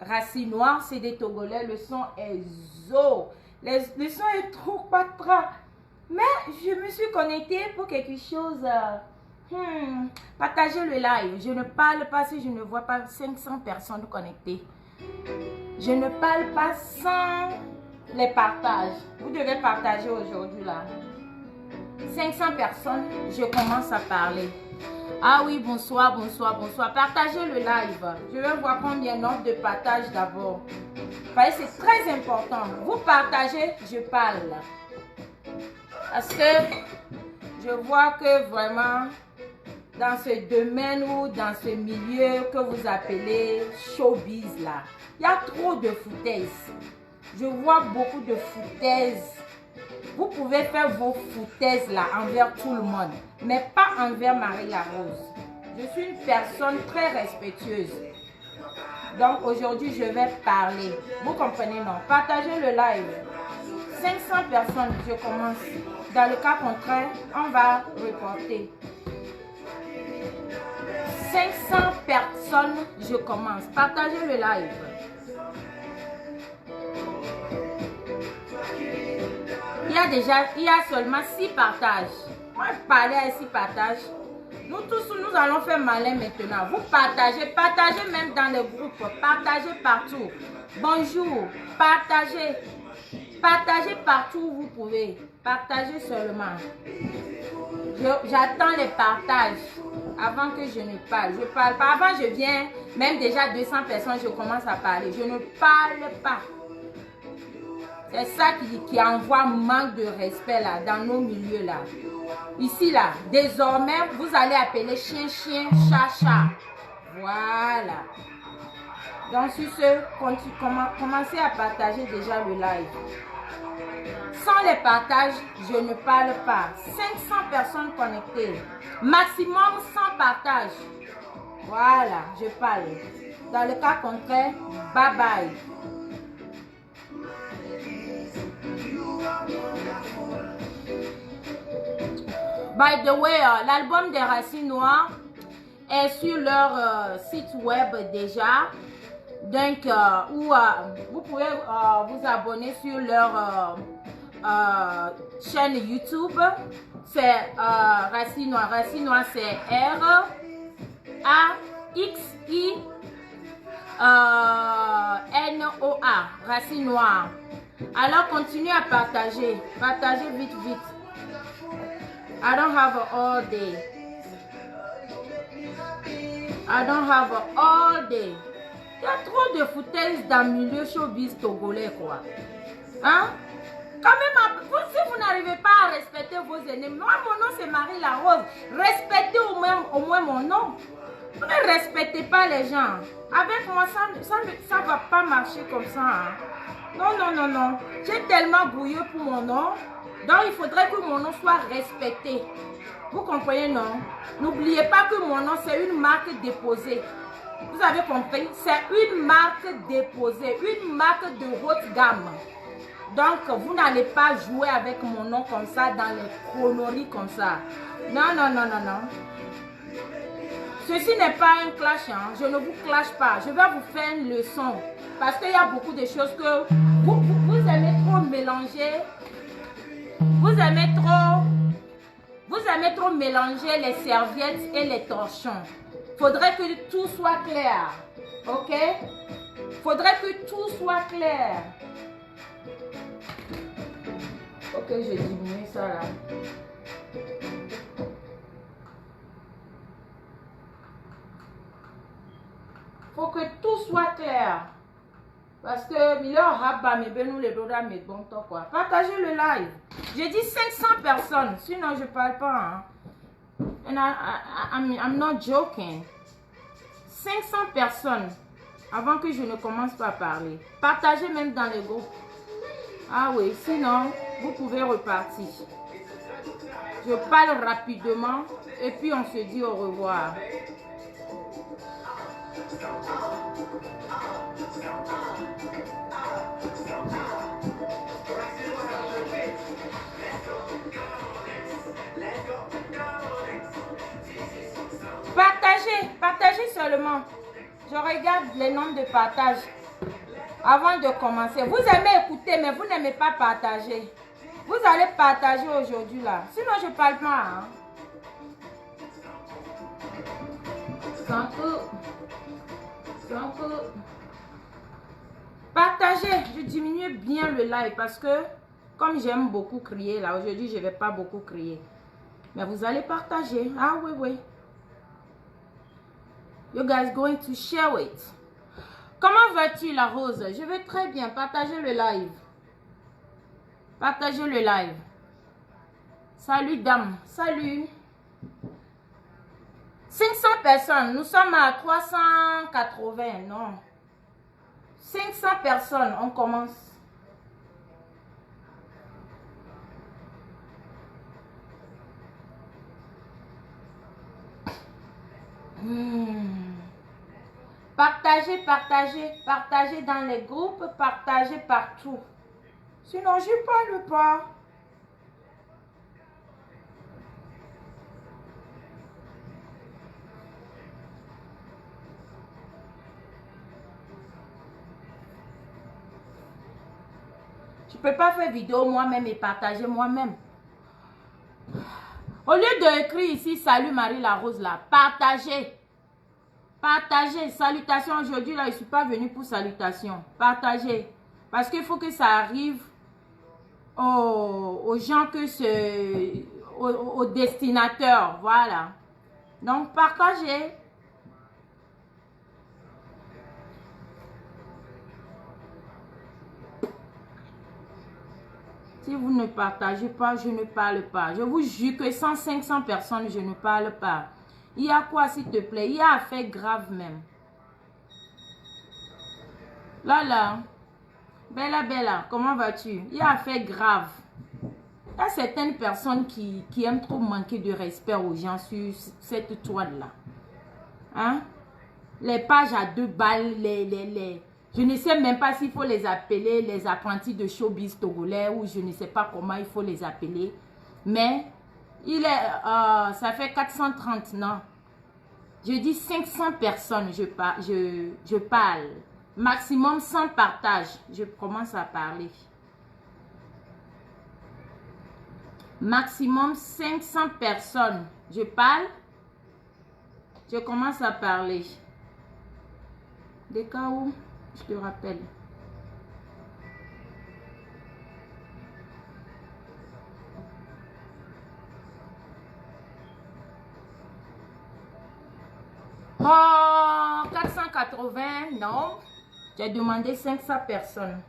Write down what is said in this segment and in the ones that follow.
Racinois, c'est des Togolais, le son est zo. Le son est trop patra. Mais je me suis connectée pour quelque chose. Partagez le live. Je ne parle pas si je ne vois pas 500 personnes connectées. Je ne parle pas sans les partages. Vous devez partager aujourd'hui là. 500 personnes, je commence à parler. Ah oui, bonsoir, bonsoir, bonsoir. Partagez le live. Je vais voir combien nombre de partages d'abord. C'est très important. Vous partagez, je parle. Parce que je vois que vraiment, dans ce domaine ou dans ce milieu que vous appelez showbiz là, il y a trop de foutaises. Je vois beaucoup de foutaises. Vous pouvez faire vos foutaises là envers tout le monde, mais pas envers Marie-Larose. Je suis une personne très respectueuse. Donc aujourd'hui, je vais parler. Vous comprenez, non? Partagez le live. 500 personnes, je commence. Dans le cas contraire, on va reporter. 500 personnes, je commence. Partagez le live. Il y a seulement 6 partages. Moi, je parlais à 6 partages. Nous tous, nous nous allons faire malin maintenant. Vous partagez, partagez même dans les groupes, partagez partout. Bonjour, partagez. Partagez partout où vous pouvez. Partagez seulement. J'attends les partages avant que je ne parle. Je parle pas. Avant, je viens, même déjà 200 personnes, je commence à parler. Je ne parle pas. C'est ça qui envoie manque de respect là, dans nos milieux là. Ici là, désormais, vous allez appeler chien, chien, chat, chat. Voilà. Donc sur ce, commencez à partager déjà le live. Sans les partages, je ne parle pas. 500 personnes connectées. Maximum 100 partages. Voilà, je parle. Dans le cas contraire, bye bye. By the way, l'album des Racines Noires est sur leur site web déjà. Donc, vous pouvez vous abonner sur leur chaîne YouTube. C'est Racines Noires. Racines Noires, c'est R-A-X-I-N-O-A. Racines Noires. Alors, continuez à partager. Partagez vite, vite. I don't have all day. I don't have all day. Il y a trop de foutaises dans le milieu showbiz togolais, quoi. Hein? Quand même, si vous n'arrivez pas à respecter vos ennemis, moi, mon nom, c'est Marie Larose. Respectez au moins mon nom. Vous ne respectez pas les gens. Avec moi, ça ne va pas marcher comme ça. Hein? Non, non, non, non. J'ai tellement brouillé pour mon nom. Donc, il faudrait que mon nom soit respecté. Vous comprenez, non? N'oubliez pas que mon nom, c'est une marque déposée. Vous avez compris? C'est une marque déposée, une marque de haute gamme. Donc, vous n'allez pas jouer avec mon nom comme ça, dans les conneries comme ça. Non, non, non, non, non. Ceci n'est pas un clash, hein. Je ne vous clash pas. Je vais vous faire une leçon. Parce qu'il y a beaucoup de choses que vous aimez trop mélanger. Vous aimez trop mélanger les serviettes et les torchons. Faudrait que tout soit clair. Ok? Faudrait que tout soit clair. Ok, je diminue ça là. Faut que tout soit clair. Parce que partagez le live. J'ai dit 500 personnes. Sinon, je parle pas. Hein. And I'm not joking. 500 personnes. Avant que je ne commence pas à parler. Partagez même dans les groupes. Ah oui, sinon, vous pouvez repartir. Je parle rapidement. Et puis, on se dit au revoir. Partagez seulement. Je regarde les nombres de partages avant de commencer. Vous aimez écouter, mais vous n'aimez pas partager. Vous allez partager aujourd'hui là. Sinon, je ne parle pas. Hein. Partagez. Je diminue bien le live parce que comme j'aime beaucoup crier là, aujourd'hui, je ne vais pas beaucoup crier. Mais vous allez partager. Ah oui, oui. You guys going to share it. Comment vas-tu, la Rose? Je vais très bien. Partagez le live. Partagez le live. Salut, dame. Salut. 500 personnes. Nous sommes à 380. Non. 500 personnes. On commence. Partagez, partagez, partagez dans les groupes, partagez partout. Sinon, je ne parle pas. Je ne peux pas faire vidéo moi-même et partager moi-même. Au lieu d'écrire ici, salut Marie la Rose là, partagez. Partagez. Salutations. Aujourd'hui là, je ne suis pas venue pour salutations. Partagez. Parce qu'il faut que ça arrive aux gens aux destinateurs. Voilà. Donc, partagez. Si vous ne partagez pas, je ne parle pas. Je vous jure que 500 personnes, je ne parle pas. Il y a quoi, s'il te plaît? Il y a affaire grave même. Là. Bella, comment vas-tu? Il y a affaire grave. Il y a certaines personnes qui aiment trop manquer de respect aux gens sur cette toile-là. Hein? Les pages à 2 balles, je ne sais même pas s'il faut les appeler les apprentis de showbiz togolais ou je ne sais pas comment il faut les appeler. Mais ça fait 430, non? Je dis 500 personnes, je parle. Maximum 100 partages, je commence à parler. Maximum 500 personnes, je parle. Je commence à parler. Des cas où, je te rappelle. Oh, 480, non. J'ai demandé 500 personnes.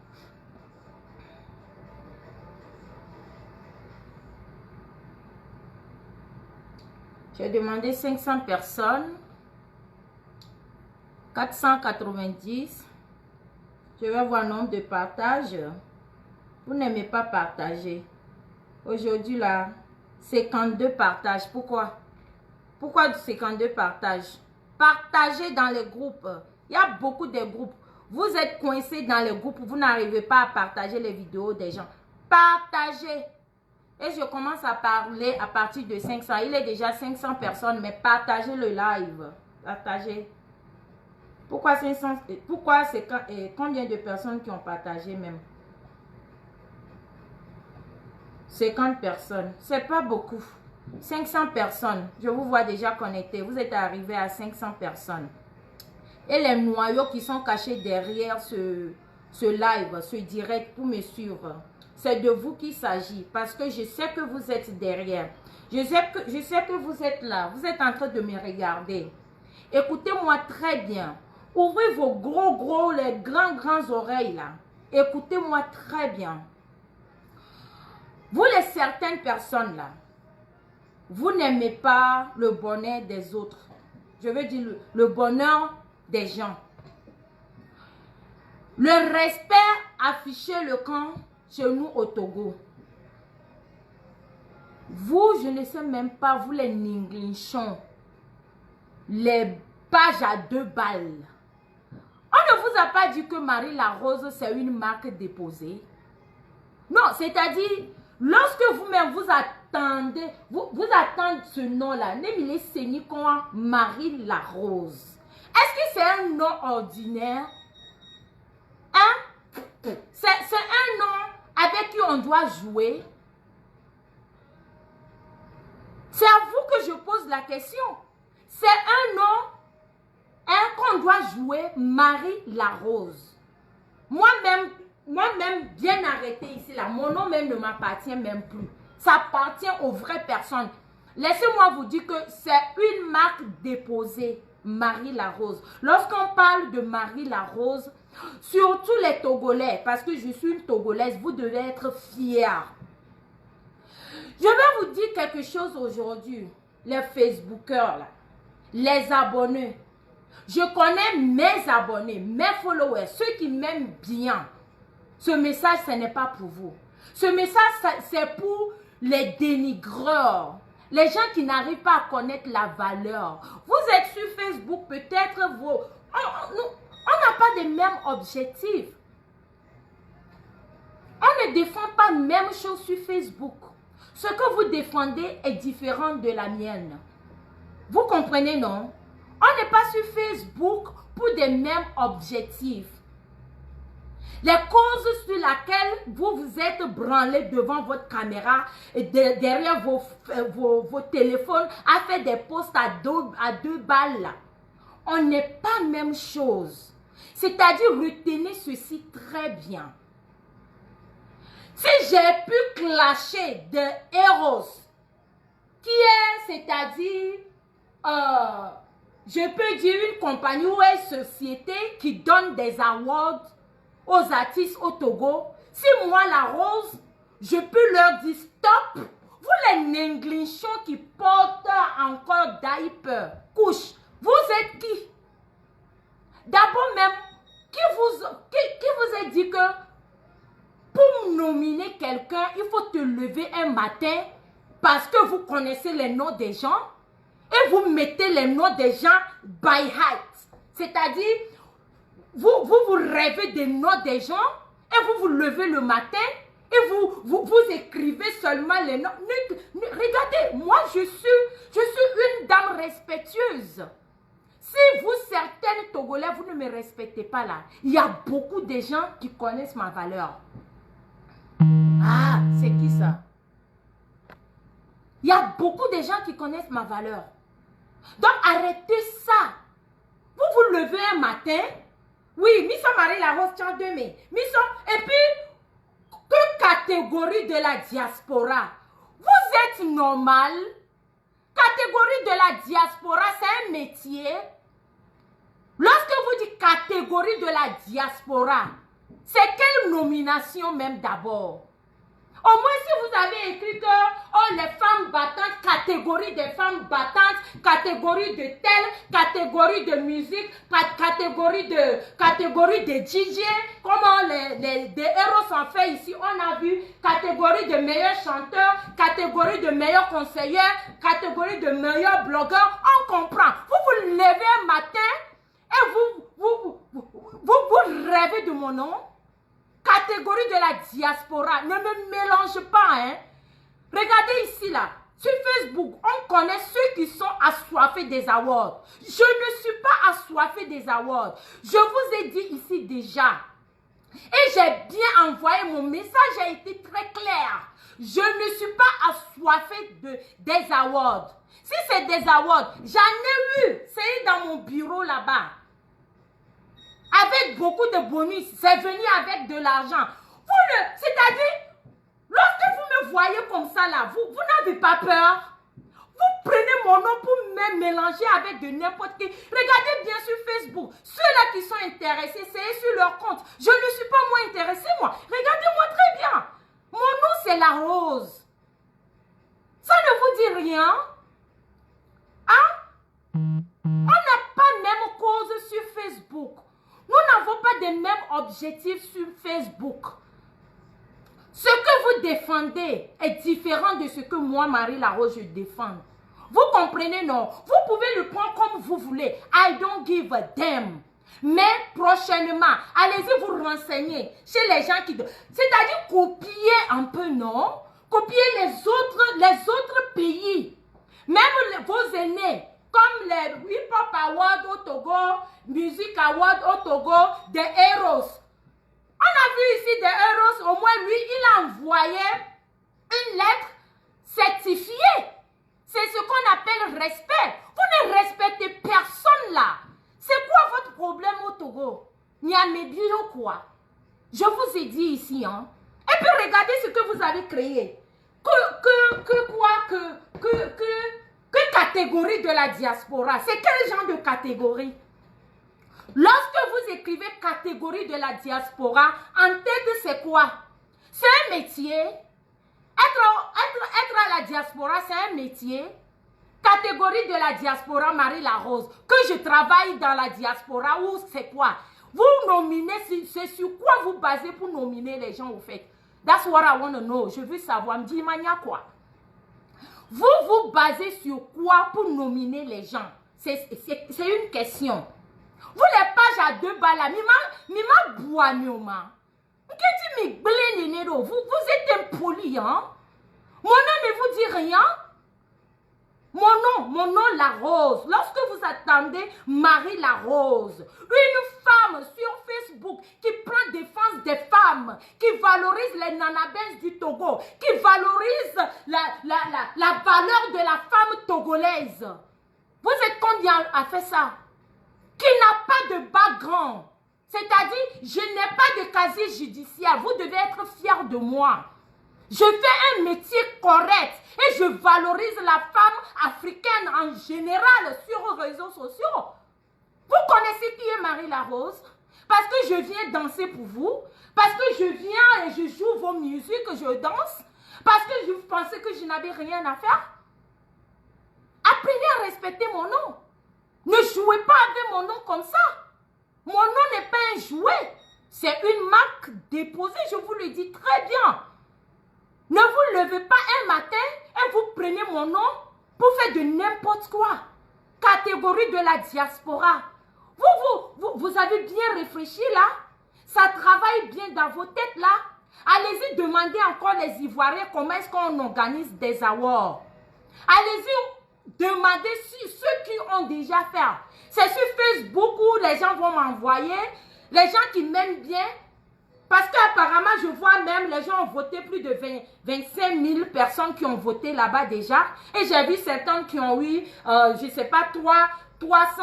J'ai demandé 500 personnes. 490. Je vais voir le nombre de partages. Vous n'aimez pas partager. Aujourd'hui, là, 52 partages. Pourquoi? Pourquoi 52 partages? Partagez dans les groupes. Il y a beaucoup de groupes. Vous êtes coincés dans les groupes. Vous n'arrivez pas à partager les vidéos des gens. Partagez. Et je commence à parler à partir de 500. Il est déjà 500 personnes, mais partagez le live. Partagez. Pourquoi 500? Pourquoi c'est combien de personnes qui ont partagé même? 50 personnes. C'est pas beaucoup. 500 personnes. Je vous vois déjà connectés. Vous êtes arrivés à 500 personnes. Et les noyaux qui sont cachés derrière ce live, ce direct pour me suivre. C'est de vous qu'il s'agit. Parce que je sais que vous êtes derrière. Je sais que vous êtes là. Vous êtes en train de me regarder. Écoutez-moi très bien. Ouvrez vos les grands oreilles là. Écoutez-moi très bien. Vous, les certaines personnes là, vous n'aimez pas le bonheur des autres. Je veux dire le bonheur des gens. Le respect affiché le camp chez nous au Togo. Vous, je ne sais même pas, vous les ninglichons, les pages à 2 balles. On ne vous a pas dit que Marie la Rose, c'est une marque déposée. Non, c'est-à-dire, lorsque vous-même vous attendez, vous attendez ce nom-là, Nemile Sénikoa Marie la Rose. Est-ce que c'est un nom ordinaire? Hein? C'est un nom avec qui on doit jouer? C'est à vous que je pose la question. C'est un nom qu'on doit jouer, Marie la Rose. Moi-même, bien arrêté ici, là, mon nom même ne m'appartient même plus. Ça appartient aux vraies personnes. Laissez-moi vous dire que c'est une marque déposée, Marie la Rose. Lorsqu'on parle de Marie la Rose, surtout les Togolais, parce que je suis une Togolaise, vous devez être fiers. Je vais vous dire quelque chose aujourd'hui, les Facebookers, là, les abonnés. Je connais mes abonnés, mes followers, ceux qui m'aiment bien. Ce message, ce n'est pas pour vous. Ce message, c'est pour les dénigreurs. Les gens qui n'arrivent pas à connaître la valeur. Vous êtes sur Facebook, peut-être on n'a pas les mêmes objectifs. On ne défend pas la même chose sur Facebook. Ce que vous défendez est différent de la mienne. Vous comprenez, non? On n'est pas sur Facebook pour des mêmes objectifs. Les causes sur lesquelles vous vous êtes branlé devant votre caméra et derrière vos téléphones à faire des posts à deux balles là. On n'est pas même chose. C'est-à-dire, retenez ceci très bien. Si j'ai pu clasher de Eros, qui est, c'est-à-dire, je peux dire une compagnie ou une société qui donne des awards aux artistes au Togo, si moi, la Rose, je peux leur dire stop, vous les négligeants qui portent encore diaper, couche, vous êtes qui? D'abord même, qui vous a dit que pour nominer quelqu'un, il faut te lever un matin parce que vous connaissez les noms des gens et vous mettez les noms des gens by height. C'est-à-dire, vous rêvez des noms des gens et vous vous levez le matin et vous écrivez seulement les noms. Regardez, moi je suis une dame respectueuse. Si vous, certaines Togolais, vous ne me respectez pas là, il y a beaucoup de gens qui connaissent ma valeur. Ah, c'est qui ça? Il y a beaucoup de gens qui connaissent ma valeur. Donc, arrêtez ça. Vous vous levez un matin. Oui, Missa Marie la Rose tient 2 mai. Et puis, que catégorie de la diaspora? Vous êtes normal? Catégorie de la diaspora, c'est un métier. Lorsque vous dites catégorie de la diaspora, c'est quelle nomination même d'abord? Au moins, si vous avez écrit que oh, les femmes battantes, catégorie des femmes battantes, catégorie de telle, catégorie de musique, catégorie de DJ, comment des héros sont faits ici, on a vu catégorie de meilleurs chanteurs, catégorie de meilleurs conseillers, catégorie de meilleurs blogueurs, on comprend. Vous vous levez un matin et vous rêvez de mon nom. Catégorie de la diaspora, ne me mélange pas, hein. Regardez ici, là, sur Facebook, on connaît ceux qui sont assoiffés des awards. Je ne suis pas assoiffé des awards. Je vous ai dit ici déjà. Et j'ai bien envoyé, mon message a été très clair. Je ne suis pas assoiffé des awards. Si c'est des awards, j'en ai eu, c'est dans mon bureau là-bas. Avec beaucoup de bonus, c'est venu avec de l'argent. C'est-à-dire, lorsque vous me voyez comme ça là, vous n'avez pas peur. Vous prenez mon nom pour me mélanger avec de n'importe qui. Regardez bien sur Facebook. Ceux-là qui sont intéressés, c'est sur leur compte. Je ne suis pas moins intéressé, moi. Regardez-moi très bien. Mon nom, c'est la Rose. Ça ne vous dit rien? Hein? On n'a pas même cause sur Facebook. Nous n'avons pas les mêmes objectifs sur Facebook. Ce que vous défendez est différent de ce que moi, Marie Larose, je défends. Vous comprenez, non? Vous pouvez le prendre comme vous voulez. I don't give a damn. Mais prochainement, allez-y vous renseigner chez les gens qui... C'est-à-dire copier un peu, non? Copier les autres pays. Même vos aînés. Comme les Hip Hop Awards au Togo, Music Awards au Togo, des Eros. On a vu ici des Eros, au moins lui, il a envoyé une lettre certifiée. C'est ce qu'on appelle respect. Vous ne respectez personne là. C'est quoi votre problème au Togo? Niamey ou quoi? Je vous ai dit ici, hein. Et puis regardez ce que vous avez créé. Que catégorie de la diaspora? C'est quel genre de catégorie? Lorsque vous écrivez catégorie de la diaspora, en tête, c'est quoi? C'est un métier. Être à la diaspora, c'est un métier. Catégorie de la diaspora, Marie Larose. Que je travaille dans la diaspora, ou c'est quoi? Vous nominez, c'est sur quoi vous basez pour nominer les gens au fait? That's what I want to know. Je veux savoir. Me dis, mania quoi? Vous vous basez sur quoi pour nominer les gens? C'est une question. Vous les pages à 2 balles, mima boignoma. Vous êtes impoli, hein? Mon nom ne vous dit rien? Mon nom la Rose. Lorsque vous attendez Marie la Rose, une femme sur Facebook qui prend défense des femmes, qui valorise les nanabins du Togo, qui valorise la valeur de la femme togolaise. Vous êtes combien à faire ça? Qui n'a pas de background. C'est-à-dire, je n'ai pas de casier judiciaire. Vous devez être fiers de moi. Je fais un métier correct et je valorise la femme africaine en général sur les réseaux sociaux. Vous connaissez qui est Marie la Rose? Parce que je viens danser pour vous, parce que je viens et je joue vos musiques, je danse, parce que vous pensez que je n'avais rien à faire. Apprenez à respecter mon nom. Ne jouez pas avec mon nom comme ça. Mon nom n'est pas un jouet. C'est une marque déposée, je vous le dis très bien. Ne vous levez pas un matin et vous prenez mon nom pour faire de n'importe quoi. Catégorie de la diaspora. Vous avez bien réfléchi là? Ça travaille bien dans vos têtes là? Allez-y demander encore les Ivoiriens comment est-ce qu'on organise des awards. Allez-y demander si ceux qui ont déjà fait. C'est sur Facebook où les gens vont m'envoyer, les gens qui m'aiment bien. Parce qu'apparemment, je vois même les gens ont voté plus de 25 000 personnes qui ont voté là-bas déjà. Et j'ai vu certaines qui ont eu, je ne sais pas, 300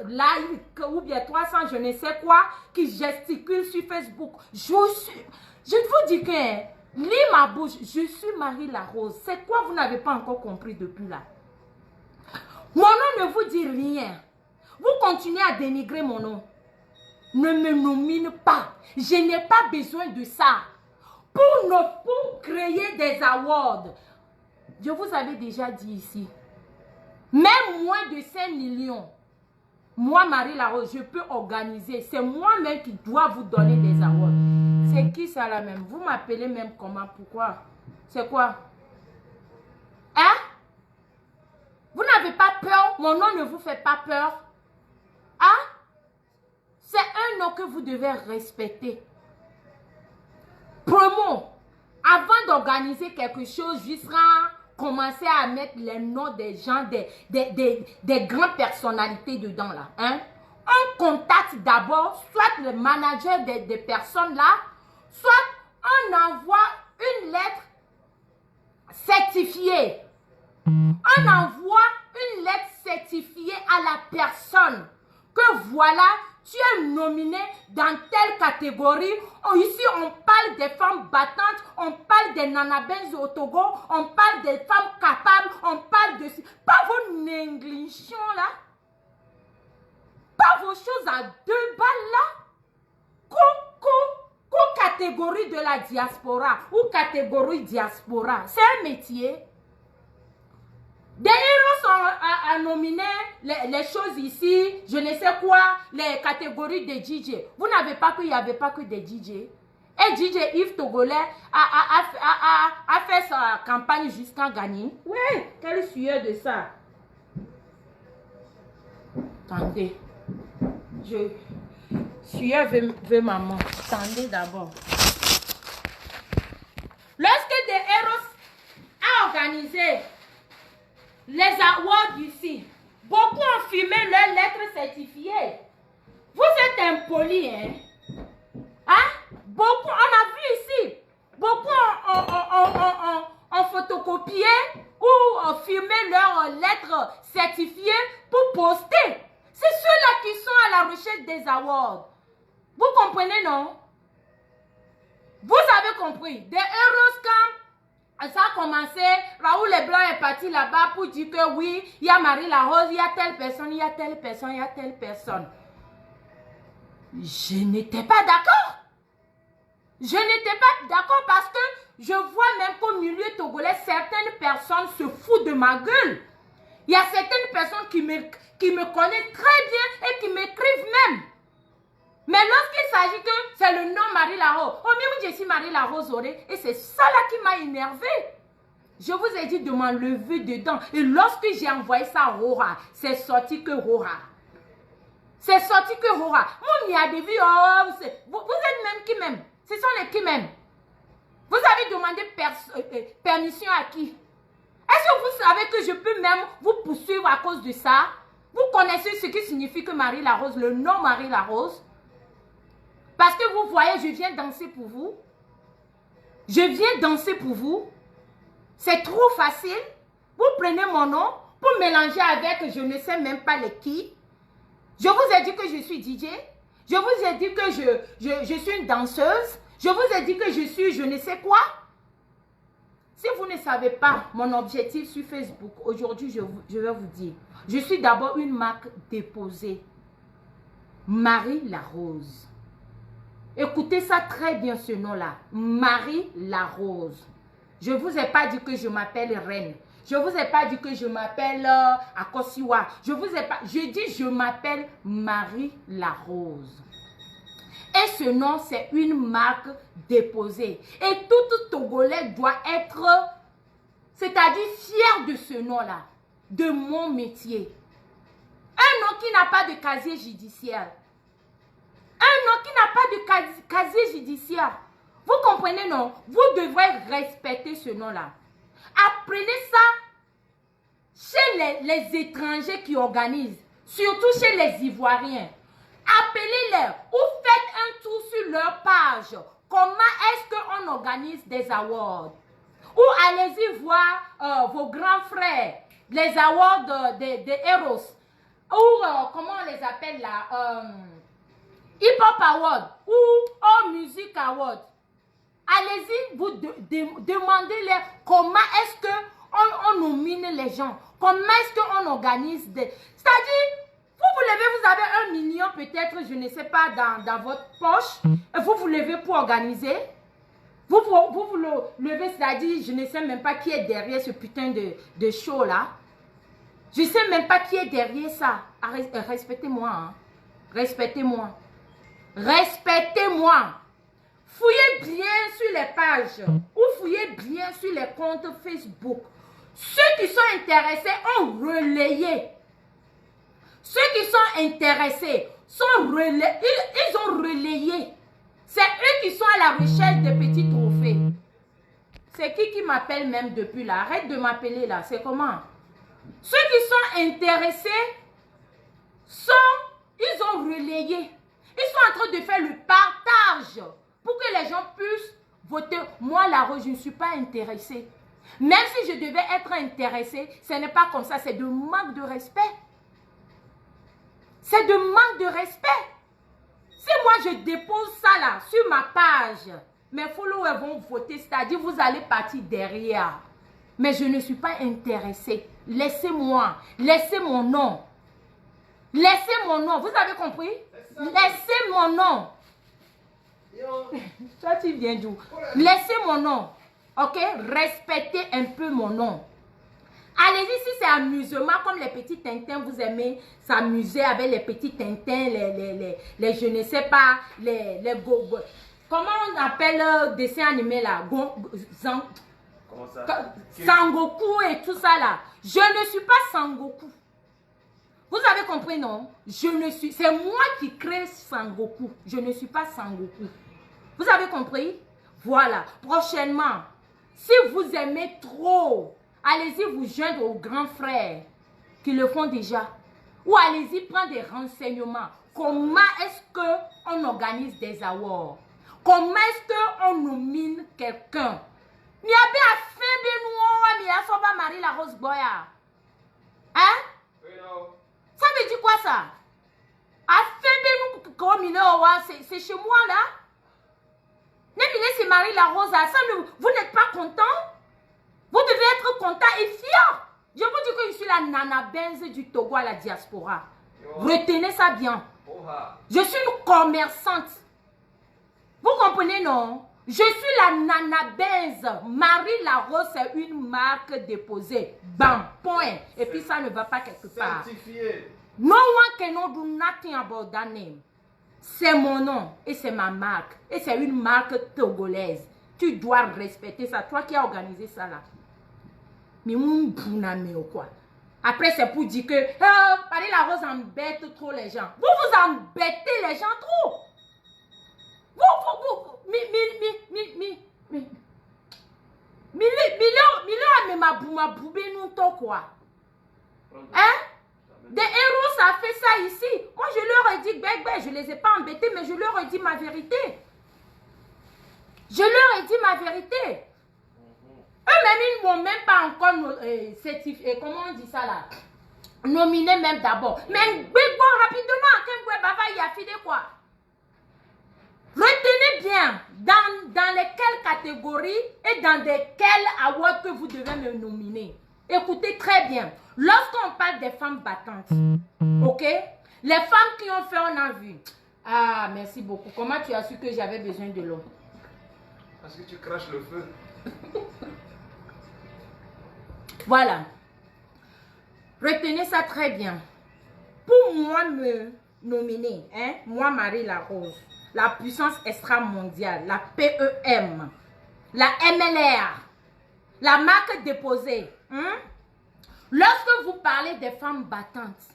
likes ou bien 300 je ne sais quoi, qui gesticulent sur Facebook. Je vous dis que, lis ma bouche, je suis Marie la Rose. C'est quoi vous n'avez pas encore compris depuis là? Mon nom ne vous dit rien. Vous continuez à dénigrer mon nom. Ne me nomine pas. Je n'ai pas besoin de ça. Pour créer des awards. Je vous avais déjà dit ici. Même moins de 5 millions. Moi, Marie la Rose, je peux organiser. C'est moi-même qui dois vous donner des awards. C'est qui ça là même? Vous m'appelez même comment? Pourquoi? C'est quoi? Hein? Vous n'avez pas peur? Mon nom ne vous fait pas peur? Hein? C'est un nom que vous devez respecter. Promo, avant d'organiser quelque chose, jusqu'à commencer à mettre les noms des gens, des grandes personnalités dedans là. Hein? On contacte d'abord soit le manager des personnes là, soit on envoie une lettre certifiée. On envoie une lettre certifiée à la personne que voilà, tu es nominé dans telle catégorie. Oh, ici, on parle des femmes battantes, on parle des nanabens au Togo, on parle des femmes capables, on parle de... Pas vos négligences là, pas vos choses à 2 balles là. Catégorie de la diaspora ou catégorie diaspora, c'est un métier. Des héros sont à nominer les choses ici, je ne sais quoi, les catégories de DJ. Vous n'avez pas qu'il n'y avait pas que des DJ. Et DJ Yves Togolais a fait sa campagne jusqu'à gagner. Ouais, quelle sueur de ça. Attendez. Sueur veut maman. Attendez d'abord. Lorsque des héros a organisé les awards ici, beaucoup ont filmé leurs lettres certifiées. Vous êtes impolis, hein? Hein? Beaucoup, on a vu ici, beaucoup ont photocopié ou ont filmé leurs lettres certifiées pour poster. C'est ceux-là qui sont à la recherche des awards. Vous comprenez, non? Vous avez compris. Des héros quand ça a commencé, Raoul Leblanc est parti là-bas pour dire que oui, il y a Marie la Rose, il y a telle personne, il y a telle personne, il y a telle personne. Je n'étais pas d'accord. Je n'étais pas d'accord parce que je vois même qu'au milieu togolais, certaines personnes se foutent de ma gueule. Il y a certaines personnes qui me connaissent très bien et qui m'écrivent même. Mais lorsqu'il s'agit que c'est le nom Marie la Rose, au mieux je suis Marie la Rose et c'est ça là qui m'a énervé. Je vous ai dit de m'enlever dedans. Et lorsque j'ai envoyé ça à Rora, c'est sorti que Rora. C'est sorti que Rora. Mon y a des vues, oh, vous êtes même qui même. Ce sont les qui même. Vous avez demandé permission à qui? Est-ce que vous savez que je peux même vous poursuivre à cause de ça? Vous connaissez ce qui signifie que Marie la Rose, le nom Marie la Rose? Parce que vous voyez, je viens danser pour vous. Je viens danser pour vous. C'est trop facile. Vous prenez mon nom pour mélanger avec je ne sais même pas les qui. Je vous ai dit que je suis DJ. Je vous ai dit que je suis une danseuse. Je vous ai dit que je suis je ne sais quoi. Si vous ne savez pas mon objectif sur Facebook, aujourd'hui, je vais vous dire. Je suis d'abord une marque déposée. Marie la Rose. Écoutez ça très bien, ce nom-là. Marie la Rose. Je ne vous ai pas dit que je m'appelle Reine. Je ne vous ai pas dit que je m'appelle Akosiwa. Je vous ai pas. Je dis je m'appelle Marie la Rose. Et ce nom, c'est une marque déposée. Et tout Togolais doit être, c'est-à-dire fier de ce nom-là, de mon métier. Un nom qui n'a pas de casier judiciaire. Un nom qui n'a pas de casier judiciaire. Vous comprenez, non? Vous devrez respecter ce nom-là. Apprenez ça chez les étrangers qui organisent, surtout chez les Ivoiriens. Appelez-les ou faites un tour sur leur page. Comment est-ce qu'on organise des awards? Ou allez-y voir vos grands frères, les awards des héros. Ou comment on les appelle là? Hip Hop Award ou All Music Award. Allez-y, vous demandez-les comment est-ce qu'on nomine les gens. Comment est-ce qu'on organise des... C'est-à-dire... Vous levez, vous avez 1 million peut-être, je ne sais pas, dans votre poche. Et vous levez pour organiser. Vous levez, c'est-à-dire, je ne sais même pas qui est derrière ce putain de show là. Je ne sais même pas qui est derrière ça. Respectez-moi. Hein. Respectez-moi. Respectez-moi. Fouillez bien sur les pages. Ou fouillez bien sur les comptes Facebook. Ceux qui sont intéressés ont relayé. Ceux qui sont intéressés, ils ont relayé. C'est eux qui sont à la recherche des petits trophées. C'est qui m'appelle même depuis là? Arrête de m'appeler là, c'est comment? Ceux qui sont intéressés, ils ont relayé. Ils sont en train de faire le partage pour que les gens puissent voter. Moi, la Rose, je ne suis pas intéressée. Même si je devais être intéressée, ce n'est pas comme ça, c'est de manque de respect. C'est de manque de respect. Si moi je dépose ça là sur ma page, mes followers vont voter, c'est-à-dire vous allez partir derrière. Mais je ne suis pas intéressée. Laissez-moi, laissez mon nom. Laissez mon nom, vous avez compris? Laissez mon nom. Toi tu viens d'où? Laissez mon nom. Ok? Respectez un peu mon nom. Allez-y si c'est amusement, comme les petits Tintins, vous aimez s'amuser avec les petits Tintins, les je ne sais pas, comment on appelle le dessin animé là? Comment ça? Sangoku et tout ça là. Je ne suis pas Sangoku. Vous avez compris, non? C'est moi qui crée Sangoku. Je ne suis pas Sangoku. Vous avez compris? Voilà. Prochainement, si vous aimez trop, allez-y vous joindre aux grands frères qui le font déjà. Ou allez-y prendre des renseignements. Comment est-ce qu'on organise des awards? Comment est-ce qu'on nomine quelqu'un? Il y a bien fait de nous, il y a Marie la Rose Boya. Hein? Ça veut dire quoi ça? C'est chez moi là. C'est Marie la Rose. Ça, vous n'êtes pas content? Vous devez être content et fier. Je vous dis que je suis la Nana Benz du Togo à la diaspora. Retenez ça bien. Je suis une commerçante. Vous comprenez, non? Je suis la Nana Benz. Marie la Rose, c'est une marque déposée. Bam, point. Et puis ça ne va pas quelque part. Certifié. No one can do nothing about that name. C'est mon nom et c'est ma marque. Et c'est une marque togolaise. Tu dois respecter ça. Toi qui as organisé ça là. Mais mon bouname ou quoi. Après c'est pour dire que Marie la Rose embête trop les gens. Vous embêtez les gens trop. Vous. m'a boubé nous quoi. Hein? Des héros, ça fait ça ici. Moi, je leur ai dit, je ne les ai pas embêtés, mais je leur ai dit ma vérité. Je leur ai dit ma vérité. Eux-mêmes, ils ne m'ont même pas encore certifié. Comment on dit ça là? Nominé même d'abord. Mais rapidement, il y a fini quoi? Retenez bien dans lesquelles catégories et dans lesquelles awards que vous devez me nominer. Écoutez très bien. Lorsqu'on parle des femmes battantes, ok? Les femmes qui ont fait, on a vu. Ah, merci beaucoup. Comment tu as su que j'avais besoin de l'eau? Parce que tu craches le feu. Voilà. Retenez ça très bien. Pour moi me nominer, hein, moi Marie Larose, la puissance extramondiale, la PEM, la MLR, la marque déposée. Hein? Lorsque vous parlez des femmes battantes,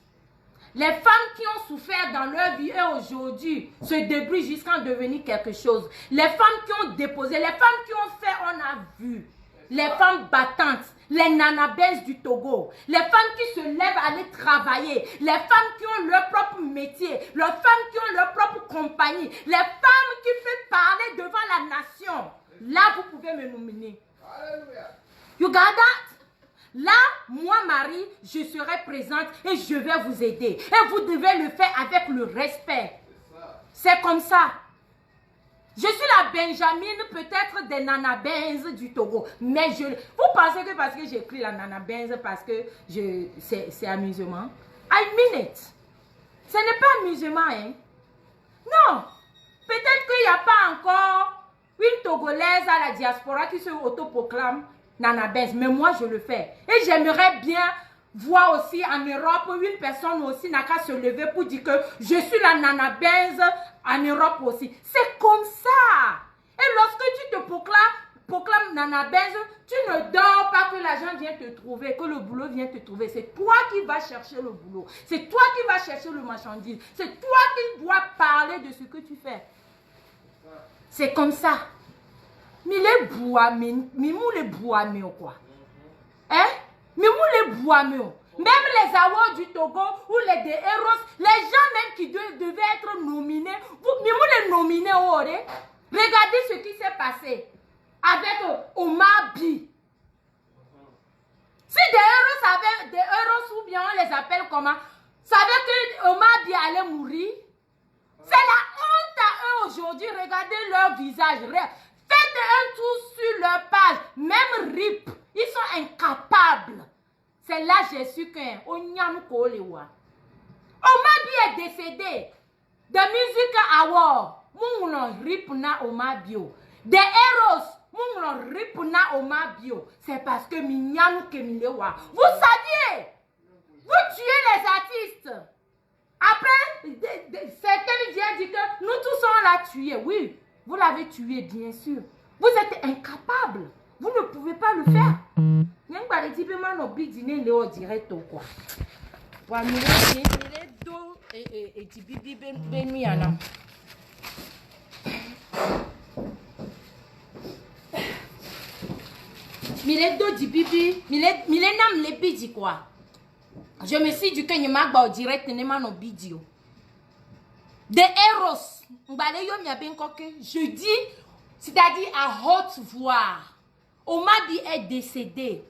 les femmes qui ont souffert dans leur vie et aujourd'hui se débrouillent jusqu'à devenir quelque chose. Les femmes qui ont déposé, les femmes qui ont fait, on a vu. Les femmes battantes, les nanabès du Togo, les femmes qui se lèvent à aller travailler, les femmes qui ont leur propre métier, les femmes qui ont leur propre compagnie, les femmes qui font parler devant la nation. Là, vous pouvez me nominer. Alléluia. You got that? Là, moi, Marie, je serai présente et je vais vous aider. Et vous devez le faire avec le respect. C'est comme ça. Je suis la Benjamin, peut-être des Nanabenz du Togo. Mais vous pensez que parce que j'ai écrit la Nanabenz, parce que c'est amusement? I mean it. Ce n'est pas amusement, hein? Non. Peut-être qu'il n'y a pas encore une Togolaise à la diaspora qui se autoproclame Nanabenz. Mais moi, je le fais. Et j'aimerais bien voir aussi en Europe, une personne aussi n'a qu'à se lever pour dire que je suis la Nanabenz en Europe aussi. C'est comme ça. Et lorsque tu te proclames Nanabenz, tu ne dors pas que l'argent vienne te trouver, que le boulot vient te trouver. C'est toi qui vas chercher le boulot. C'est toi qui vas chercher le marchandise. C'est toi qui dois parler de ce que tu fais. C'est comme ça. Mais les bouamés, mimou les bouamés ou quoi? Hein? Mimou les bouamés. Même les awards du Togo ou les des héros, les gens même qui devaient être nominés, mimou les nominés, regardez ce qui s'est passé avec Omar Bi. Si des héros ou bien on les appelle comment, savaient que Omar Bi allait mourir. C'est la honte à eux aujourd'hui. Regardez leur visage. Faites un tour sur leur page. Même RIP. Ils sont incapables. C'est là que j'ai su qu'un Omar Bi est décédé. The Music Award. Mon RIP na Omar Bio. The Heroes. Mon RIP na Omar Bio. C'est parce que Mignanu Kemilewa. Vous saviez. Vous tuez les artistes. Après, certains viennent dire que nous tous on l'a tué. Oui, vous l'avez tué, bien sûr. Vous êtes incapable. Vous ne pouvez pas le faire. Je me suis dit que je m'ai direct no vidéo. Des héros. Je dis, c'est-à-dire à haute voix. Omar Bi est décédé.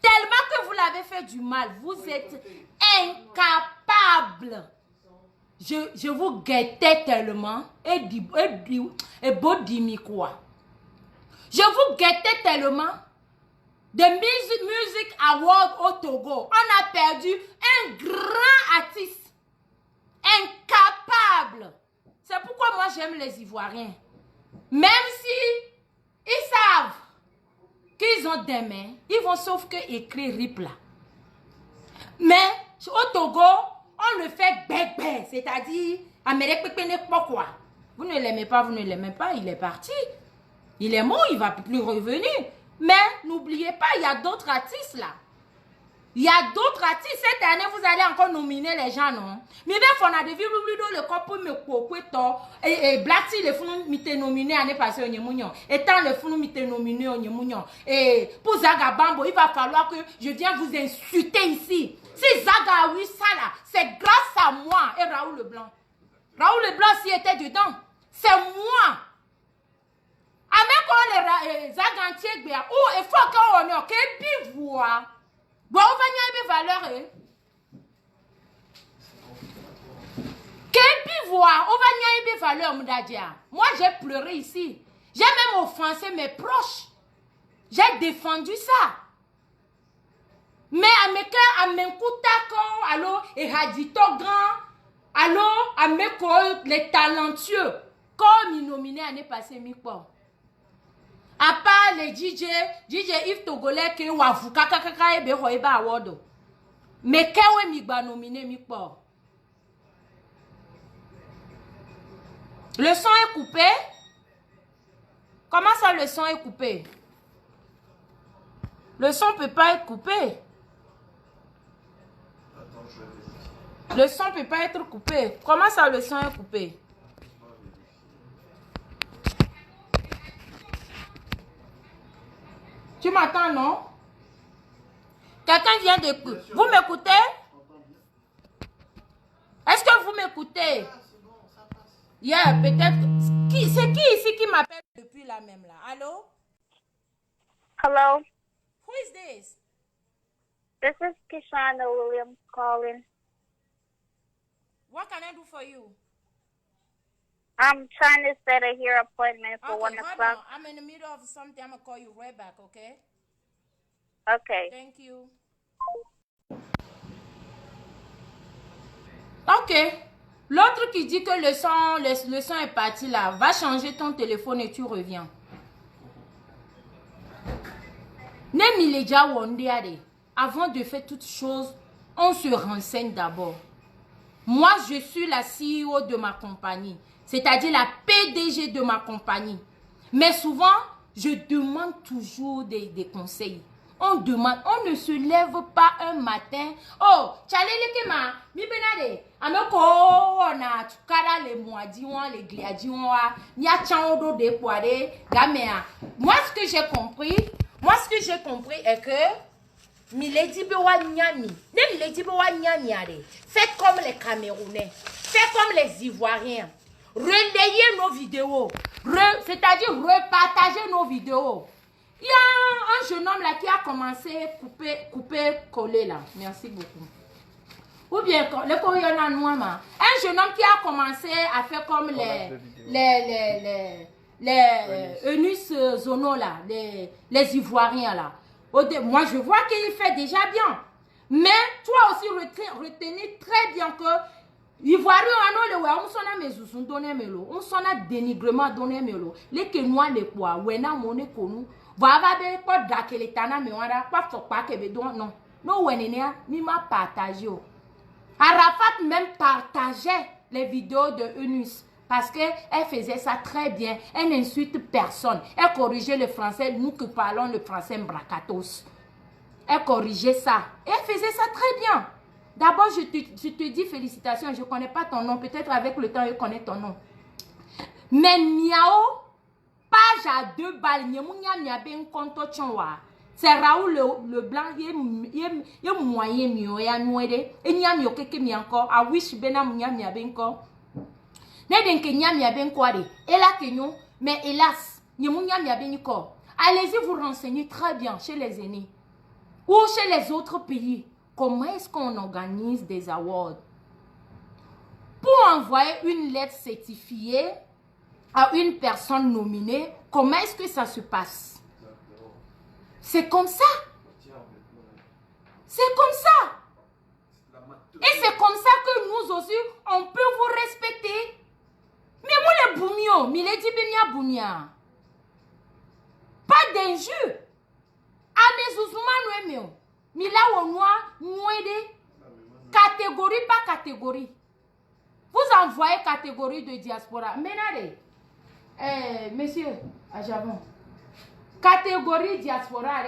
Tellement que vous l'avez fait du mal. Vous êtes incapable. Je vous guettais tellement. Et beau dimi quoi. Je vous guettais tellement. The Music Award au Togo. On a perdu un grand artiste. Incapable. C'est pourquoi moi j'aime les Ivoiriens. Même si ils savent qu'ils ont des mains, ils vont sauf que écrire RIP là. Mais au Togo, on le fait bébé. C'est-à-dire, pourquoi? Vous ne l'aimez pas, vous ne l'aimez pas, il est parti. Il est mort, il ne va plus revenir. Mais n'oubliez pas, il y a d'autres artistes là. Il y a d'autres artistes. Cette année, vous allez encore nominer les gens, non? Mais bien, on a devu le corps pour me couper. Et Black Tea, les fous m'étaient nominés l'année passée au Nyemounion. Et tant les fous m'étaient nominés au Nyemounion. Et pour Zaga Bambo, il va falloir que je vienne vous insulter ici. Si Zaga a eu ça là, c'est grâce à moi et Raoul Leblanc. Raoul Leblanc s'y était dedans. C'est moi. Avec les Zagantier, il faut qu'on ait que bivois. Bon, on va y avoir des valeurs. Quel bivois, on va y avoir des valeurs, Moudadia. Moi, j'ai pleuré ici. J'ai même offensé mes proches. J'ai défendu ça. Mais à mes cœurs, à mes coups allô, et Hadito grand, allô, à mes cœurs, les talentueux, comme ils nominaient l'année passée, Mikpo. À part les DJ Yves Togolais qui ont avoué kakakaka et behoiba award. Mais qu'est-ce que m'a nominé Mikpo? Le son est coupé? Comment ça le son est coupé? Le son ne peut pas être coupé. Le son ne peut pas être coupé. Comment ça le son est coupé? Tu m'entends, non? Quelqu'un vient d'écouter. Vous m'écoutez? Est-ce que vous m'écoutez? Yeah, peut-être. C'est qui ici qui m'appelle depuis la même là? Allô? Hello, Who is this? this is Kishana Williams calling. What can I do for you? I'm trying to set a hair appointment for Okay, 1 hold o'clock. on. I'm in the middle of something. I'm going to call you right back, okay? Okay. Thank you. Ok. L'autre qui dit que le son est parti là, va changer ton téléphone et tu reviens. Avant de faire toutes choses, on se renseigne d'abord. Moi, je suis la CEO de ma compagnie, c'est-à-dire la PDG de ma compagnie. Mais souvent, je demande toujours des conseils. On demande, on ne se lève pas un matin. Oh, tchalele mi benade. Ameko na tukara le moadiwan, les gliadiwan, nya chango de poire, gamea. Moi, ce que j'ai compris est que Milady Bewa Nyami, Milady Bewa Nyami, faites comme les Camerounais, faites comme les Ivoiriens, relayez nos vidéos, c'est-à-dire repartagez nos vidéos. Il y a un jeune homme là qui a commencé à couper, coller là. Merci beaucoup. Ou bien, le Koyona Noama. Un jeune homme qui a commencé à faire comme les Eunice Zono là, les Ivoiriens là. Moi, je vois qu'il fait déjà bien. Mais toi aussi, retenez très bien que Ivoiriens, on s'en a mes sous donné melo, on s'en a dénigrement donné melo. Les Kenois, les quoi, Wena, Moné, Konou. Voilà, pas d'akele tana mais on a pas faut pas que non non wenenia mi m'a partagé. Arafat même partageait les vidéos de Eunice parce que elle faisait ça très bien. Elle n'insulte personne. Elle corrigeait le français, nous qui parlons le français bracatos. Elle corrigeait ça. Et elle faisait ça très bien. D'abord, je te dis félicitations. Je ne connais pas ton nom. Peut-être avec le temps, je connais ton nom. Mais Miao, page à 2 balles, c'est Raoul Leblanc, il est moyen mieux, il y a noué, et il y a mieux que encore, à wish benam nyamia benko. N'est que nyamia benko, et là que nous, mais hélas, nyamia benko. Allez-y vous renseigner très bien chez les aînés ou chez les autres pays. Comment est-ce qu'on organise des awards? Pour envoyer une lettre certifiée à une personne nominée, comment est-ce que ça se passe? C'est comme ça. C'est comme ça. Et c'est comme ça que nous aussi, on peut vous respecter. Mais moi, les boumio, Milady Benia Bounia. Pas d'injure. À mes ousmans, nous Mila ou noir, catégorie par catégorie. Vous envoyez catégorie de diaspora. Ménade. Monsieur, à Javon. Catégorie diaspora.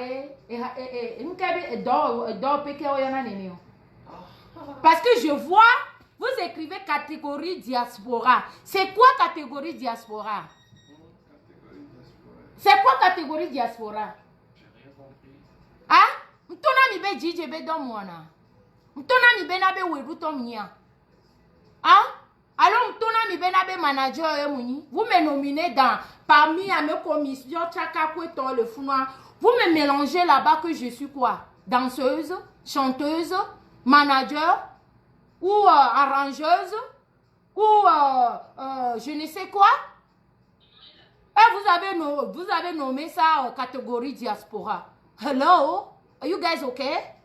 Parce que je vois, vous écrivez catégorie diaspora. C'est quoi catégorie diaspora? C'est quoi catégorie diaspora? J'ai rien compris. Ah? M'tona mi be DJ be don mwana. M'tona mi be na be wedu tom nia. Ah? Alors m'tona mi be na be manager muni. Vous me nominez parmi à mes commissions Tchaka Kweton le Founois. Vous me mélangez là-bas que je suis quoi? Danseuse, chanteuse, manager ou arrangeuse ou je ne sais quoi. Et vous avez nommé ça catégorie diaspora. Hello? Are you guys okay?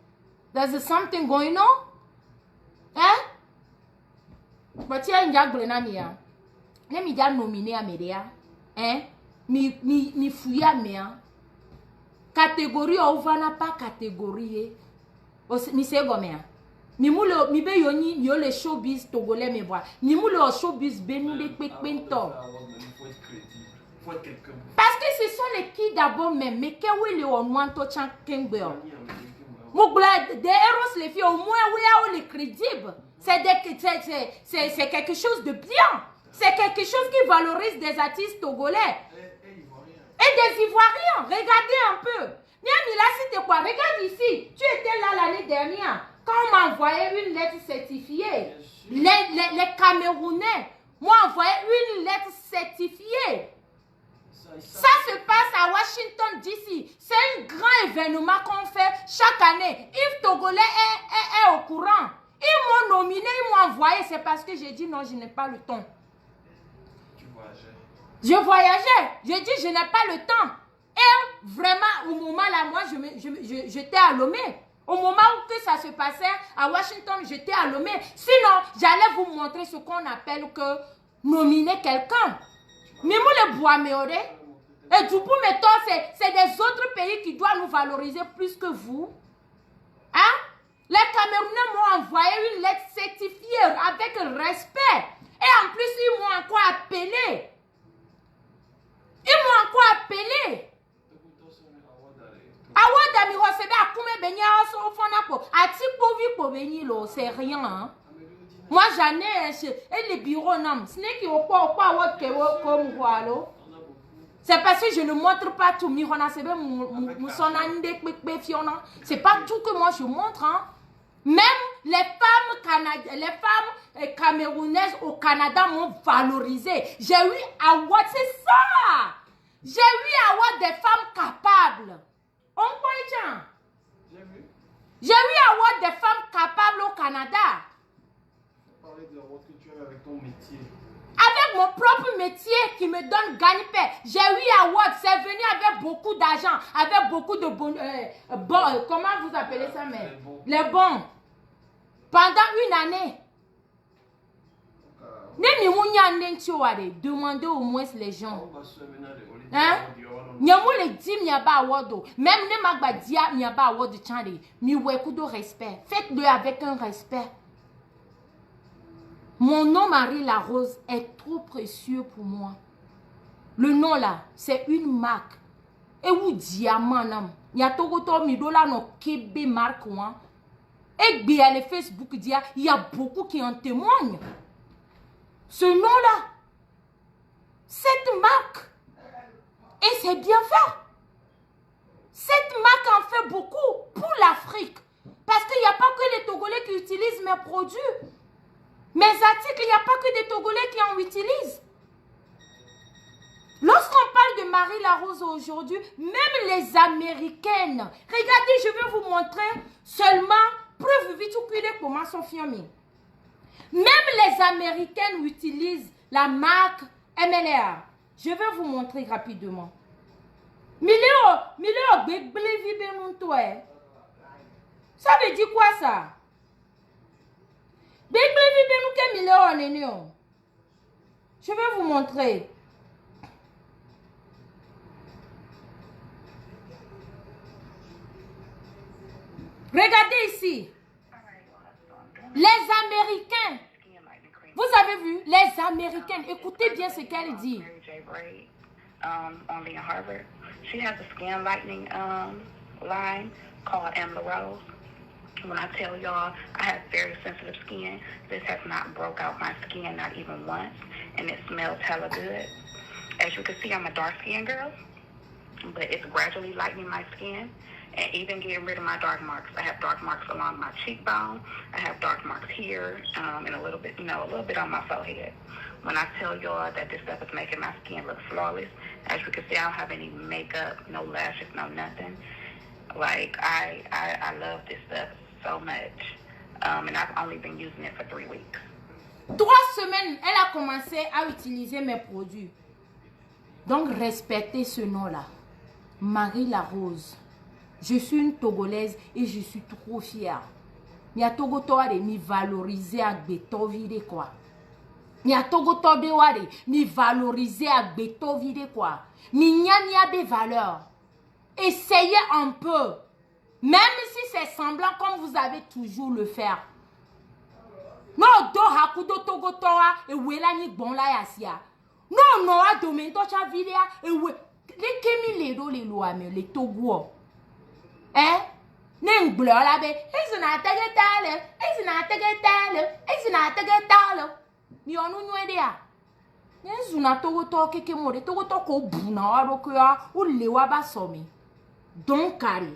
There's something going on? Hein? But here in Jagrenania, let me just nominer Amélia. Hein? Mi fouilla mea. Catégorie ouvana pas catégorie. Mi se gomea. Mi be yoni yo le showbiz togolais me voit. Mi mou le showbiz benu de pekpento. Faut être quelqu'un. Parce que ce sont les qui d'abord même. Mais que oui le onwanto chan kengbe. Des héros les filles au moins oui les crédibles. C'est quelque chose de bien. C'est quelque chose qui valorise des artistes togolais. Et des Ivoiriens. Regardez un peu. Là, c'était quoi? Regarde ici. Tu étais là l'année dernière. Quand on m'a envoyé une lettre certifiée. Les Camerounais m'ont envoyé une lettre certifiée. Ça se passe à Washington DC. C'est un grand événement qu'on fait chaque année. Yves Togolais est au courant. Ils m'ont nominé, ils m'ont envoyé. C'est parce que j'ai dit non, je n'ai pas le temps. Tu voyageais. Je voyageais. J'ai dit je n'ai pas le temps. Et vraiment, au moment là, moi, j'étais à Lomé. Au moment où que ça se passait à Washington, j'étais à Lomé. Sinon, j'allais vous montrer ce qu'on appelle que nominer quelqu'un. Mais moi, le bois méoré. Et du coup, maintenant, c'est des autres pays qui doivent nous valoriser plus que vous. Hein? Les Camerounais m'ont envoyé une lettre certifiée avec respect. Et en plus, ils m'ont encore appelé. Awada mi recebe akume benya oso fona po. Ati povi po beni lo, c'est rien. Hein? Moi, j'en ai et les bureaux nam. Ce n'est qu'il n'y a pas comme voilà. C'est parce que je ne montre pas tout. C'est pas tout que moi je montre. Hein. Même les femmes camerounaises au Canada m'ont valorisé. J'ai eu award, c'est ça. J'ai eu award des femmes capables. On voit j'ai eu award des femmes capables au Canada. Parler de l'award que tu as avec ton métier. Avec mon propre métier qui me donne gagne-pain. J'ai eu award, c'est venu avec beaucoup d'argent, avec beaucoup de bons, comment vous appelez ça, mais les bons. Pendant une année. Demandez au moins les gens. Hein? Nyamou le dit nyaba awodo. Même ne magba dia nyaba awodo chande. Mi weku de respect. Faites-le avec un respect. Mon nom Marie Larose est trop précieux pour moi. Le nom là, c'est une marque. Et où diamant nam. Nyatogoto midola no kebe marque ouan. Et bien les Facebook dia, il y a beaucoup qui en témoignent. Ce nom là, cette marque. Et c'est bien fait. Cette marque en fait beaucoup pour l'Afrique. Parce qu'il n'y a pas que les Togolais qui utilisent mes produits. Mes articles, il n'y a pas que des Togolais qui en utilisent. Lorsqu'on parle de Marie Larose aujourd'hui, même les Américaines. Regardez, je vais vous montrer seulement preuve vite comment sont filmés. Même les Américaines utilisent la marque MLR. Je vais vous montrer rapidement. Ça veut dire quoi ça? Je vais vous montrer. Regardez ici. Les Américains. Vous avez vu? Les Américaines. Écoutez bien ce qu'elle dit. only in Harvard. She has a skin lightening line called Amber Rose. When I tell y'all, I have very sensitive skin. This has not broke out my skin, not even once, and it smells hella good. As you can see, I'm a dark-skinned girl, but it's gradually lightening my skin and even getting rid of my dark marks. I have dark marks along my cheekbone. I have dark marks here, and a little bit, a little bit on my forehead. When I tell y'all that this stuff is making my skin look flawless, as you can see, I don't have any makeup, no lashes, no nothing. Like, I love this stuff so much, and I've only been using it for 3 weeks. 3 semaines, elle a commencé à utiliser mes produits. Donc, respectez ce nom-là. Marie La Rose. Je suis une Togolaise et je suis trop fière. Ni a Togo toade mi valoriser ak beto vide quoi. Ni a Togo toade wade mi valoriser ak beto vide quoi. Mi nya des valeurs. Essayez un peu. Même si c'est semblant comme vous avez toujours le faire. Non, do hakudo Togo toa e wela ni bon la yasia. Non, non, a domento cha videa e we. Les kemi le do le loa me le Togo. Neng bleu la be. Ezina tegetale. Ezina tegetale. Ezina tegetale. Ni onu nwede ya. Nezuna Togo to keke more. Togo to ko buna wa rokoya. Ou le wa ba somi. Donc, carré,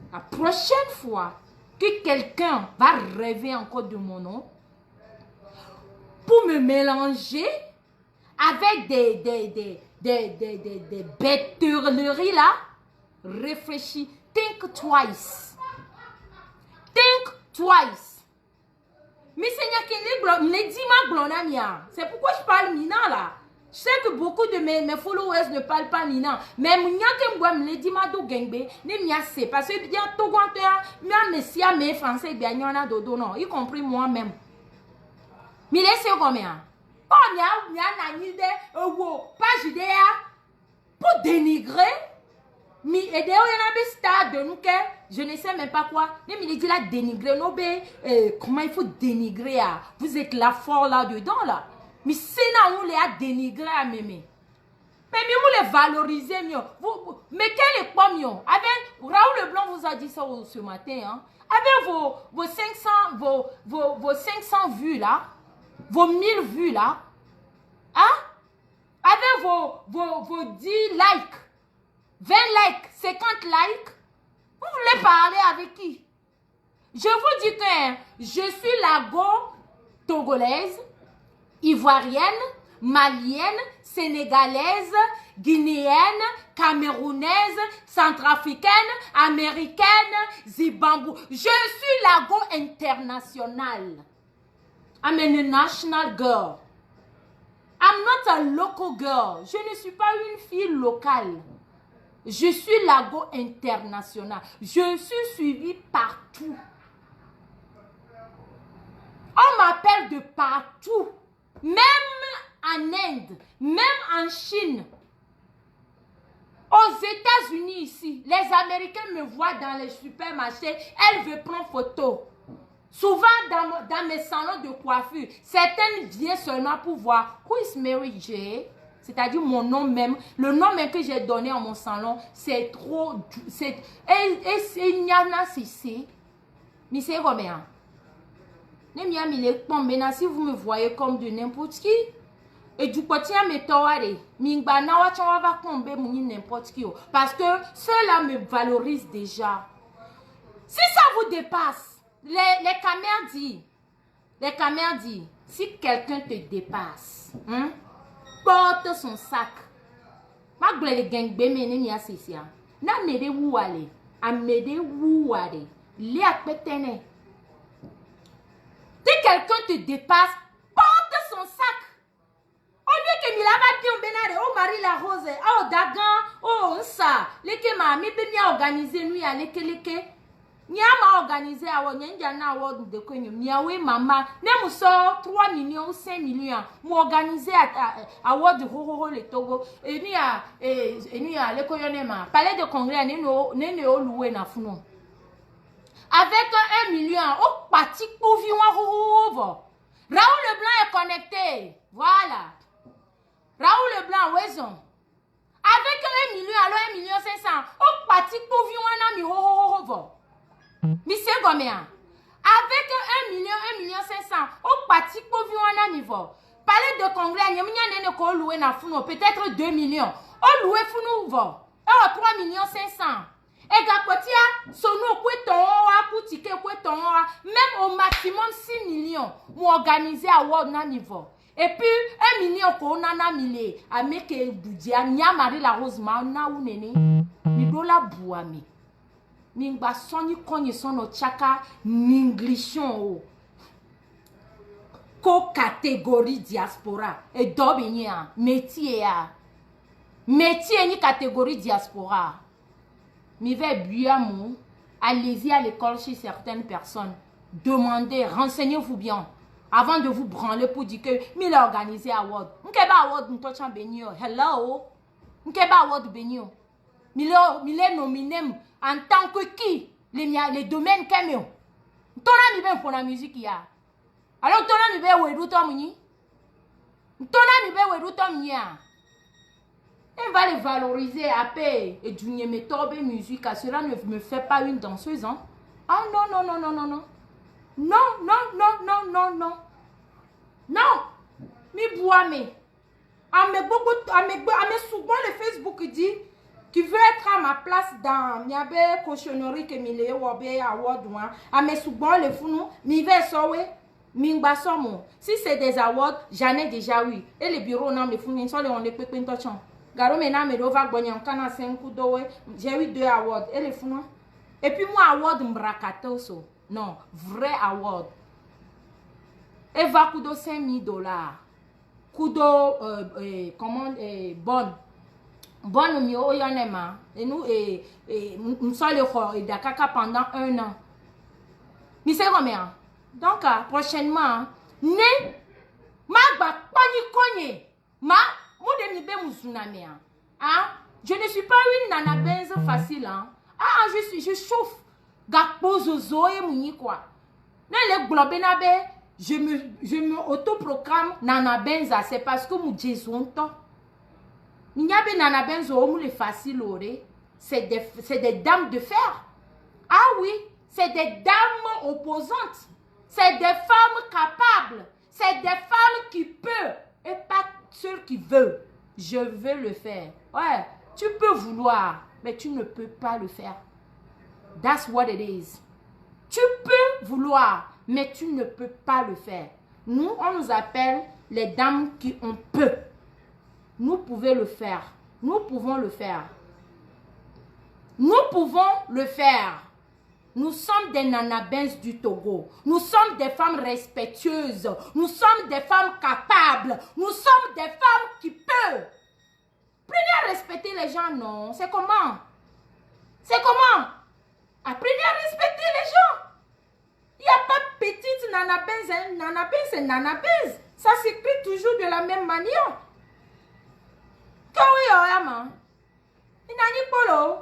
la prochaine fois que quelqu'un va rêver encore de mon nom, pour me mélanger avec des bêteries là, réfléchis, think twice. Think twice. Mais c'est pourquoi je parle mina là. Je sais que beaucoup de mes followers ne parlent pas Mina. Mais je me dis que parce que tout le monde français, y compris moi-même. Mais laissez combien? Oh, pas idéa pour dénigrer. Mais je ne sais même pas quoi. Mais il dit là dénigrer. Comment il faut dénigrer? Vous êtes là fort là-dedans là. Mais c'est là où on les a dénigrés à mémé. Mais vous les valorisez mieux. Mais quel est pas mieux? Avec Raoul Leblanc vous a dit ça ce matin. Hein? Avec vos 500 vues là, vos 1000 vues là, hein? Avec vos 10 likes, 20 likes, 50 likes, vous voulez parler avec qui? Je vous dis que je suis la go togolaise, ivoirienne, malienne, sénégalaise, guinéenne, camerounaise, centrafricaine, américaine, Zimbabwe. Je suis la go internationale. I'm a national girl. I'm not a local girl. Je ne suis pas une fille locale. Je suis la go internationale. Je suis suivie partout. On m'appelle de partout. Même en Inde, même en Chine, aux États-Unis ici, les Américains me voient dans les supermarchés, elles veulent prendre photo. Souvent dans mes salons de coiffure, certaines viennent seulement pour voir who is Mary J. C'est-à-dire mon nom même, le nom même que j'ai donné à mon salon, c'est trop, c'est Nyana Sissé. Mais c'est combien? Si vous me voyez comme de n'importe qui, et du côté à mes toiles, n'importe qui. Parce que cela me valorise déjà. Si ça vous dépasse, les caméras disent, si quelqu'un te dépasse, porte son sac. Ma gueule gang bemene ni asisia. Na mede wuale, amede wuale. Li akpetene. Si quelqu'un te dépasse, porte son sac. Au lieu que Milava Pion Benare, oh Marie La Rose, oh Dagan, oh Nsa, leke ma mi be mi organiser nous ya leke. Nyama organisé à Nyana Award de Kwenye, Niawe Mama, Nemuso 3 millions ou 5 millions, m'organiser à Award de Horo le Togo, et ni à l'Ekoyonema, palais de congrès, Nene loué na Founon. Avec 1 million, au parti pour vivre Raoul Leblanc est connecté. Voilà. Raoul Leblanc, où est-ce? Avec 1 million, alors 1 million 500. Au parti pour vivre un ami, mi c'est combien? Avec 1 million 500. Au parti pour vivre un ami, parler de congrès, il y a un ko loué na funo, peut-être 2 millions. On loué funo, 3 millions 500. Et Gakotia, sono kweton wa, koutike kweton wa, même au maximum 6 millions, pour organiser à World na niveau. Et puis, 1 million qu'on a mis à meke boudia, nya Marie la Rose ma na ou nene, mi do la bouami. Mi ngba soni konye sono chaka ninglishon o. Ko catégorie diaspora. Et dobi nya, métier ya. Métier ni catégorie diaspora. Mi vais buamou, allez-y à l'école chez certaines personnes. Demandez, renseignez-vous bien. Avant de vous branler pour dire que il a organisé award. Nkeba award n'tochan benio. Hello. Nkeba award benio. Il est nominé en tant que qui? Les domaines camion. Tona mi ben pour la musique ya. Alors tona mi ben wedu tomni. Tona mi ben wedu tomnia. Elle va les valoriser à paix. Et du n'y me tombe musique. Cela ne me fait pas une danseuse, hein? Ah non, non, non, non, non, non. Non, non, non, non, non, non. Non. Mi boame. Souvent le Facebook dit tu veux être à ma place dans Miabe cochonnerie que mi le wobe award one. Ame souvent le founou mi ve sowe mingba somo. Si c'est des awards, j'en ai déjà eu. Et les bureaux non me founou sont les on les peut pentochan. Garo mena me dova bonyan kana 5 dowe. J'ai eu 2 awards et les founou. Et puis moi award mbrakato so. Non, vrai award. Eva kudo $5,000. Kudo comment bonne. Bonne mi o yonema. Et nous nous sommes le dakaka pendant 1 an. Mi c'est combien? Donc prochainement ne ma ba koni konye. Ma mo de mi be muzunami hein. Je ne suis pas une nana benze facile hein. Ah je chauffe. Gakpo zozo et mouni quoi. Dans le globe nabe, je me autoproclame nana benza, c'est parce que mon jésus temps. Minyabe nana benzo ou les facile oré, c'est des dames de fer. Ah oui, c'est des dames opposantes. C'est des femmes capables. C'est des femmes qui peuvent et pas ceux qui veulent. Je veux le faire. Ouais, tu peux vouloir, mais tu ne peux pas le faire. That's what it is. Tu peux vouloir, mais tu ne peux pas le faire. Nous, on nous appelle les dames qui ont peu. Nous pouvons le faire. Nous pouvons le faire. Nous pouvons le faire. Nous sommes des nanabens du Togo. Nous sommes des femmes respectueuses. Nous sommes des femmes capables. Nous sommes des femmes qui peuvent. Prenez à respecter les gens, non. C'est comment? C'est comment? Apprenez à respecter les gens. Il n'y a pas petite nanabens. Hein. Nanabens, c'est nanabens. Ça s'écrit toujours de la même manière. Quand oui, maman. Il n'a ni polo.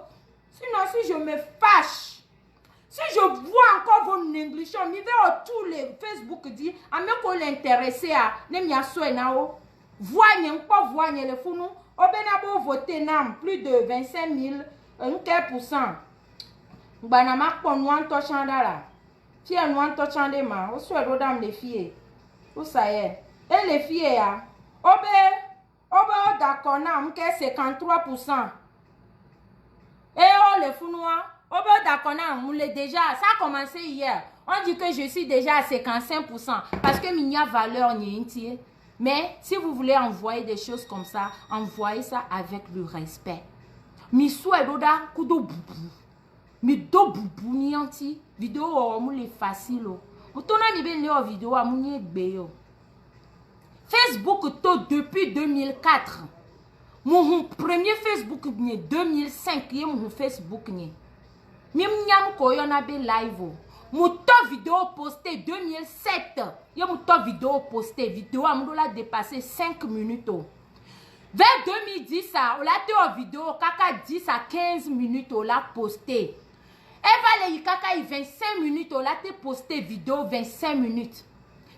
Sinon, si je me fâche, si je vois encore vos négligences, je vais tous les Facebook dire, à me qu'on l'intéressé à Nemia Soenao, voyez pas, voyez le fou, nous, au Benabo voté nam, plus de 25 000, 1%. Banama pour nous en touchant là. Fille nous en touchant des mains, au soit rodam les filles. Où ça y est? Et les filles, d'accord, nam, 53%. Et oh, les fous noirs. Oh ben d'accord, on l'est déjà. Ça a commencé hier. On dit que je suis déjà à 55%. Parce que il y a valeur ni. Mais si vous voulez envoyer des choses comme ça, envoyez ça avec le respect. Mi souhait doda kudo boubou. Mi do boubou ni anti. Vidéo o les facile. O tona mi ben le vidéo a mouni gbe. Facebook to depuis 2004. Mon premier Facebook ni 2005 y mon Facebook ni. Même nyam ko yona be live. Mon top vidéo posté 2007. Yo mon top vidéo posté vidéo a dépassé 5 minutes. Vers 2010 on l'a té vidéo kaka 10 à 15 minutes on l'a posté. Et va les kaka 25 minutes on l'a té posté vidéo 25 minutes.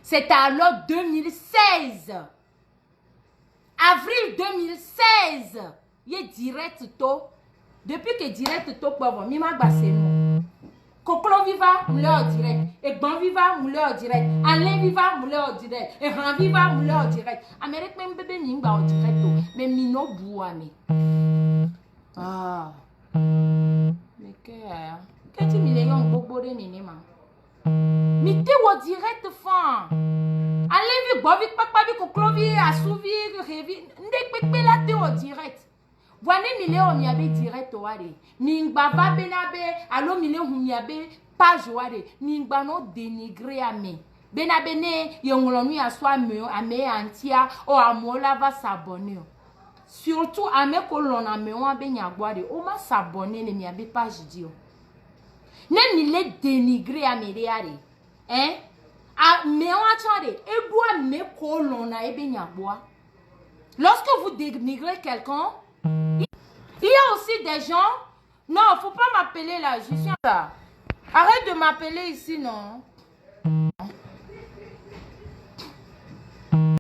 C'était alors 2016. Avril 2016. Il est direct tôt. Depuis que direct tôt, pauvre, mima basse non. Koklo viva, moulé au direct. Et Ban viva, moulé au direct. Alain viva, moulé au direct. Et Ran viva, moulé au direct. Amérique même bébé n'ingba au direct. Mais mino bouane. Ah. Mais qu'est-ce que millions bobo de minima? Mais t'es au direct fan. Alain vi bovi papa vi koklo vi asuvi revi. Ndek pepe la t'es au direct. Voyez mille on y avait direct ouare. Mingba va benabe, allo mille on y avait page ouare. Mingba no dénigré à me. Benabe ne yongolonu ya soi me ame antia o amola va s'abonner. Surtout ame kolon ame on abe nyagware. O ma s'abonner le mi abe page dio. Ne mille dénigré à me reare. Hein? A me on attendez. E bois me kolon na ebe nyagwa. Lorsque vous dénigrez quelqu'un, il y a aussi des gens. Non, il ne faut pas m'appeler là. Je suis là. Arrête de m'appeler ici, non.